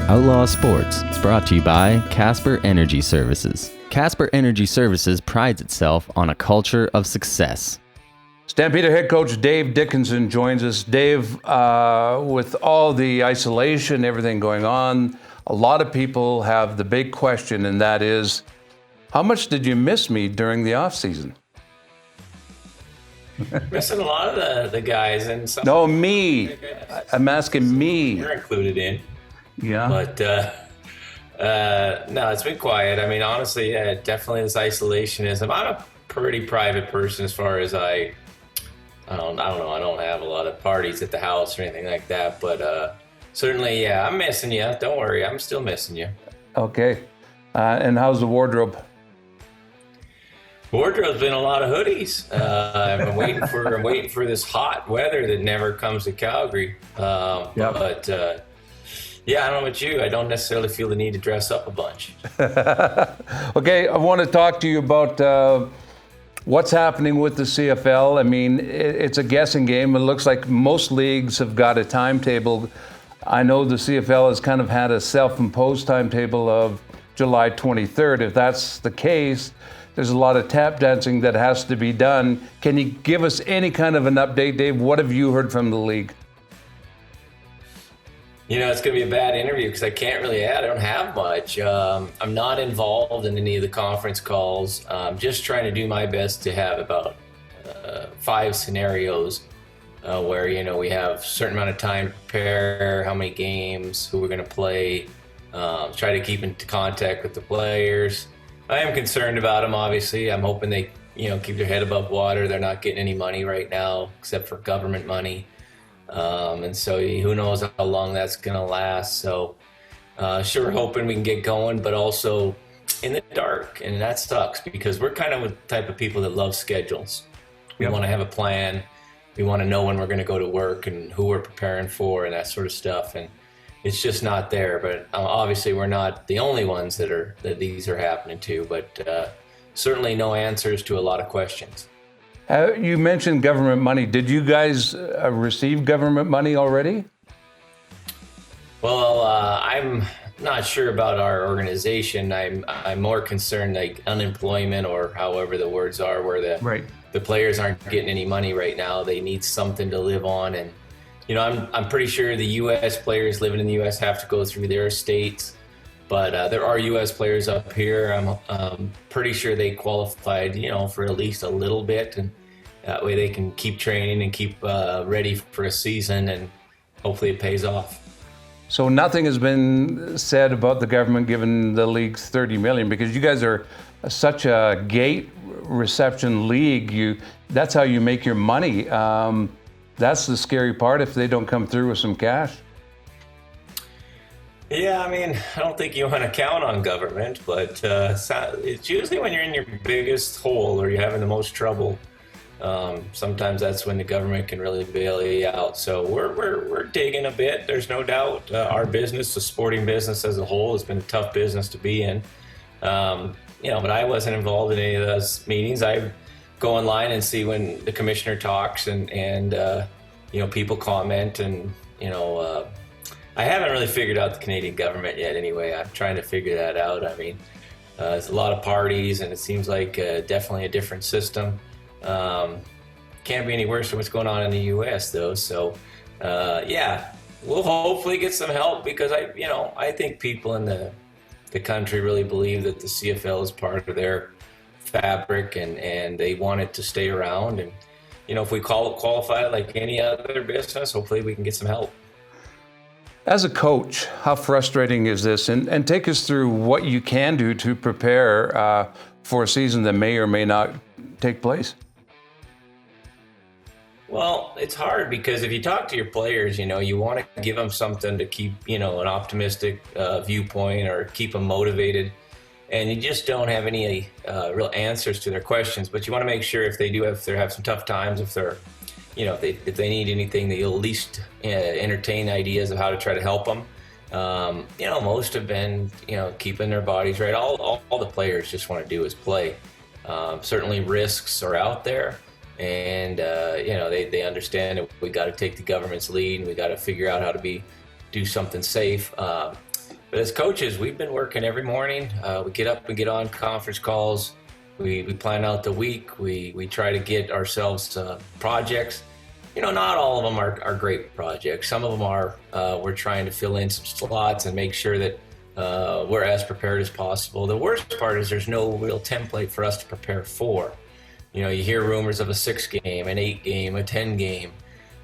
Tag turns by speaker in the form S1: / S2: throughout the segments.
S1: Outlaw Sports is brought to you by Casper Energy Services. Casper Energy Services prides itself on a culture of success.
S2: Stampeder head coach Dave Dickenson joins us. Dave, with all the isolation, everything going on, a lot of people have the big question, and that is, how much did you miss me during the off season?
S3: Missing a lot of the guys and some.
S2: No, me. I'm asking me.
S3: You're included in.
S2: Yeah.
S3: But no, it's been quiet. I mean, honestly, definitely this isolationism. I'm a pretty private person as far as I don't know. I don't have a lot of parties at the house or anything like that. But certainly, yeah, I'm missing you. Don't worry, I'm still missing you.
S2: Okay. And how's the wardrobe?
S3: Wardrobe's been a lot of hoodies. I'm waiting for this hot weather that never comes to Calgary.
S2: Yep.
S3: But yeah, I don't know about you. I don't necessarily feel the need to dress up a bunch.
S2: Okay, I want to talk to you about what's happening with the CFL. I mean, it's a guessing game. It looks like most leagues have got a timetable. I know the CFL has kind of had a self-imposed timetable of July 23rd. If that's the case, there's a lot of tap dancing that has to be done. Can you give us any kind of an update, Dave? What have you heard from the league?
S3: You know, it's going to be a bad interview because I can't really add. I don't have much. I'm not involved in any of the conference calls. I'm just trying to do my best to have about 5 scenarios where, you know, we have a certain amount of time to prepare, how many games, who we're going to play, try to keep in contact with the players. I am concerned about them, obviously. I'm hoping they, you know, keep their head above water. They're not getting any money right now except for government money. And so who knows how long that's going to last. So sure, hoping we can get going, but also in the dark. And that sucks because we're kind of the type of people that love schedules. We want to have a plan. We want to know when we're going to go to work and who we're preparing for and that sort of stuff. And it's just not there. But obviously we're not the only ones that these are happening to, but certainly no answers to a lot of questions.
S2: You mentioned government money. Did you guys receive government money already?
S3: Well, I'm not sure about our organization. I'm more concerned like unemployment or however the words are, where the players aren't getting any money right now. They need something to live on, and you know, I'm pretty sure the U.S. players living in the U.S. have to go through their states, but there are U.S. players up here. I'm pretty sure they qualified, you know, for at least a little bit, and that way they can keep training and keep ready for a season, and hopefully it pays off.
S2: So nothing has been said about the government giving the leagues $30 million because you guys are such a gate reception league. That's how you make your money. That's the scary part if they don't come through with some cash. Yeah,
S3: I mean, I don't think you want to count on government, but it's usually when you're in your biggest hole or you're having the most trouble. Sometimes that's when the government can really bail you out. So we're digging a bit. There's no doubt. Our business, the sporting business as a whole, has been a tough business to be in. You know, but I wasn't involved in any of those meetings. I go online and see when the commissioner talks and you know, people comment, and you know, I haven't really figured out the Canadian government yet. Anyway, I'm trying to figure that out. I mean, there's a lot of parties, and it seems like definitely a different system. Can't be any worse than what's going on in the U.S. though. So yeah, we'll hopefully get some help because I think people in the country really believe that the CFL is part of their fabric and they want it to stay around. And you know, if we qualify like any other business, hopefully we can get some help.
S2: As a coach, how frustrating is this? And take us through what you can do to prepare for a season that may or may not take place.
S3: Well, it's hard because if you talk to your players, you know, you want to give them something to keep, you know, an optimistic viewpoint or keep them motivated. And you just don't have any real answers to their questions. But you want to make sure if they have some tough times, if they're, you know, if they need anything, that you'll at least entertain ideas of how to try to help them. You know, most have been, you know, keeping their bodies right. All the players just want to do is play. Certainly risks are out there. And, you know, they understand that we got to take the government's lead and we got to figure out how to do something safe. But as coaches, we've been working every morning. We get up and get on conference calls. We plan out the week. We try to get ourselves projects. Not all of them are great projects. Some of them are, we're trying to fill in some slots and make sure that we're as prepared as possible. The worst part is there's no real template for us to prepare for. You hear rumors of a 6-game, an 8-game, a 10-game.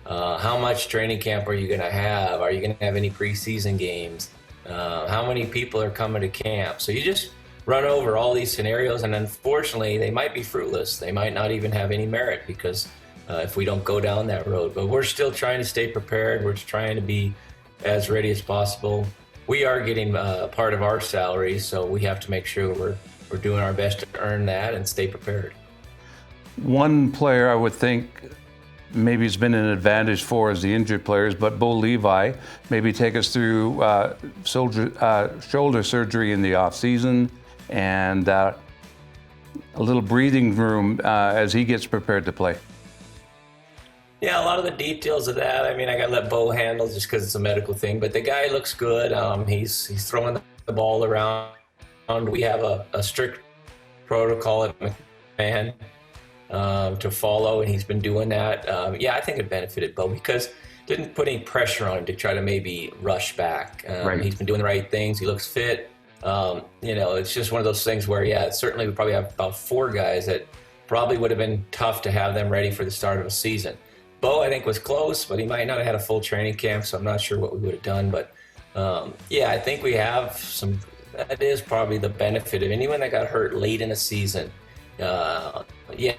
S3: How much training camp are you going to have? Are you going to have any preseason games? How many people are coming to camp? So you just run over all these scenarios, and unfortunately, they might be fruitless. They might not even have any merit because if we don't go down that road. But we're still trying to stay prepared. We're trying to be as ready as possible. We are getting part of our salary, so we have to make sure we're doing our best to earn that and stay prepared.
S2: One player I would think maybe has been an advantage for is the injured players, but Bo Levi, maybe take us through shoulder surgery in the off season and a little breathing room as he gets prepared to play.
S3: Yeah, a lot of the details of that, I got to let Bo handle just because it's a medical thing, but the guy looks good. He's throwing the ball around. We have a strict protocol at McMahon to follow, and he's been doing that. I think it benefited Bo because it didn't put any pressure on him to try to maybe rush back.
S2: Right.
S3: He's been doing the right things. He looks fit. It's just one of those things where, certainly we probably have about 4 guys that probably would have been tough to have them ready for the start of a season. Bo, I think, was close, but he might not have had a full training camp, so I'm not sure what we would have done. But, I think we have some – that is probably the benefit of anyone that got hurt late in a season. You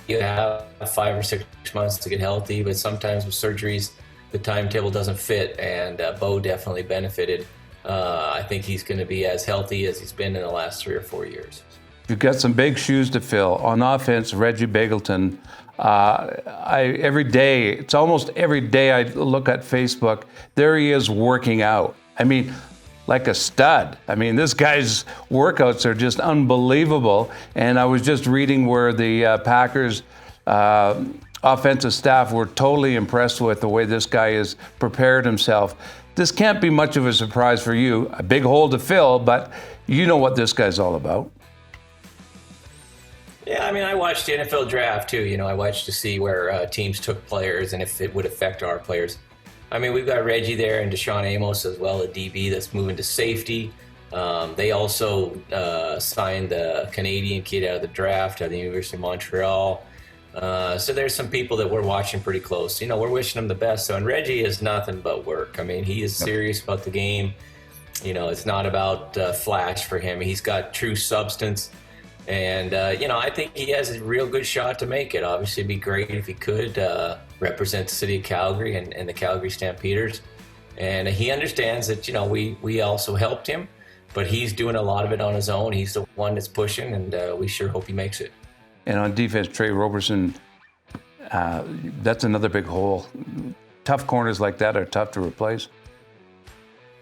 S3: have 5 or 6 months to get healthy, but sometimes with surgeries, the timetable doesn't fit, and Bo definitely benefited. I think he's going to be as healthy as he's been in the last 3 or 4 years.
S2: You've got some big shoes to fill. On offense, Reggie Begelton, it's almost every day I look at Facebook, there he is working out. Like a stud. This guy's workouts are just unbelievable. And I was just reading where the Packers offensive staff were totally impressed with the way this guy has prepared himself. This can't be much of a surprise for you. A big hole to fill, but you know what this guy's all about.
S3: Yeah, I watched the NFL draft too. I watched to see where teams took players and if it would affect our players. We've got Reggie there and Deshaun Amos as well, a DB that's moving to safety. They also signed the Canadian kid out of the draft at the University of Montreal. So there's some people that we're watching pretty close. We're wishing them the best. So, and Reggie is nothing but work. He is serious about the game. It's not about flash for him. He's got true substance. And, I think he has a real good shot to make it. Obviously, it'd be great if he could represent the city of Calgary and the Calgary Stampeders. And he understands that, we also helped him, but he's doing a lot of it on his own. He's the one that's pushing, and we sure hope he makes it.
S2: And on defense, Trey Roberson, that's another big hole. Tough corners like that are tough to replace.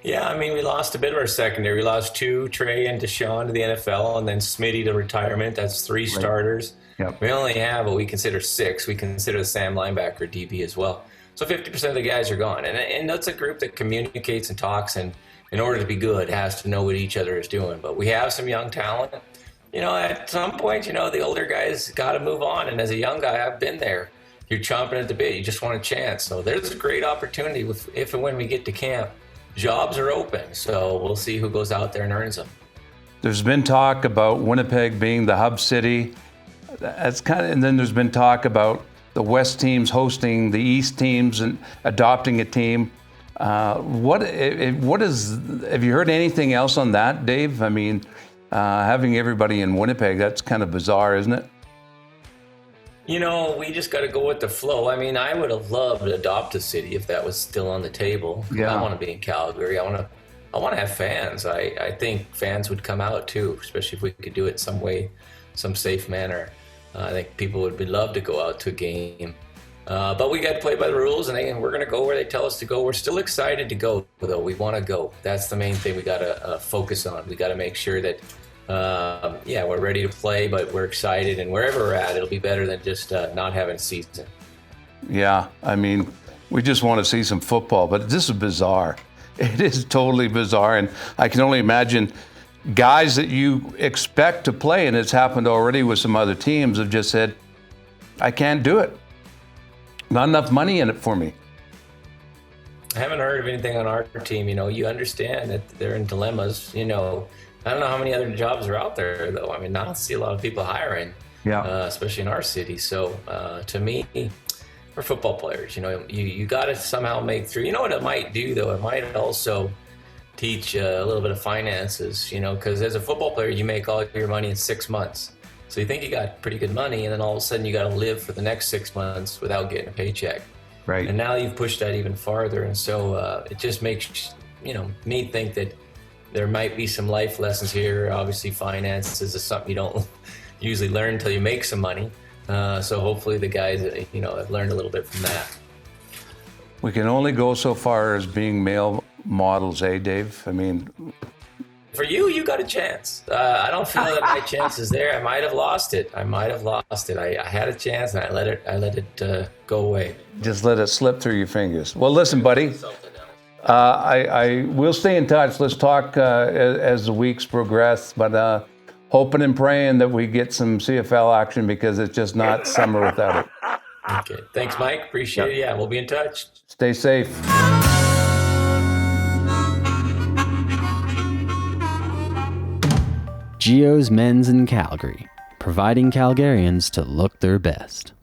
S3: Yeah, we lost a bit of our secondary. We lost 2, Trey and Deshaun, to the NFL, and then Smitty to retirement. That's 3 starters. Yep. We only have what we consider 6. We consider the Sam linebacker DB as well. So 50% of the guys are gone. And that's a group that communicates and talks, and in order to be good, has to know what each other is doing. But we have some young talent. At some point, the older guys got to move on. And as a young guy, I've been there. You're chomping at the bit. You just want a chance. So there's a great opportunity if and when we get to camp. Jobs are open, so we'll see who goes out there and earns them.
S2: There's been talk about Winnipeg being the hub city. And then there's been talk about the West teams hosting the East teams and adopting a team. Have you heard anything else on that, Dave? Having everybody in Winnipeg, that's kind of bizarre, isn't it?
S3: We just got to go with the flow. I would have loved to adopt a city if that was still on the table.
S2: Yeah.
S3: I want to be in Calgary. I want to have fans. I think fans would come out too, especially if we could do it some way, some safe manner. I think people would love to go out to a game. But we got to play by the rules, and we're going to go where they tell us to go. We're still excited to go, though. We want to go. That's the main thing we got to focus on. We got to make sure that we're ready to play, but we're excited, and wherever we're at, it'll be better than just not having a season.
S2: Yeah, we just want to see some football, but this is bizarre. It is totally bizarre, and I can only imagine guys that you expect to play, and it's happened already with some other teams, have just said, I can't do it. Not enough money in it for me.
S3: I haven't heard of anything on our team. You understand that they're in dilemmas. I don't know how many other jobs are out there, though. I mean, I don't see a lot of people hiring, especially in our city. So to me, for football players, you got to somehow make through. You know what it might do, though? It might also teach a little bit of finances, because as a football player, you make all your money in 6 months. So you think you got pretty good money, and then all of a sudden you got to live for the next 6 months without getting a paycheck.
S2: Right.
S3: And now you've pushed that even farther. And so it just makes, me think that there might be some life lessons here. Obviously, finances is something you don't usually learn until you make some money. So hopefully the guys, have learned a little bit from that.
S2: We can only go so far as being male models, Dave? I mean,
S3: for you got a chance. I don't feel that my chance is there. I might have lost it. I had a chance, and I let it go away.
S2: Just let it slip through your fingers. Well, listen, buddy. I will stay in touch. Let's talk as the weeks progress. But hoping and praying that we get some CFL action, because it's just not summer without it.
S3: Okay. Thanks, Mike. Appreciate it. Yeah, we'll be in touch.
S2: Stay safe.
S1: Geo's Men's in Calgary, providing Calgarians to look their best.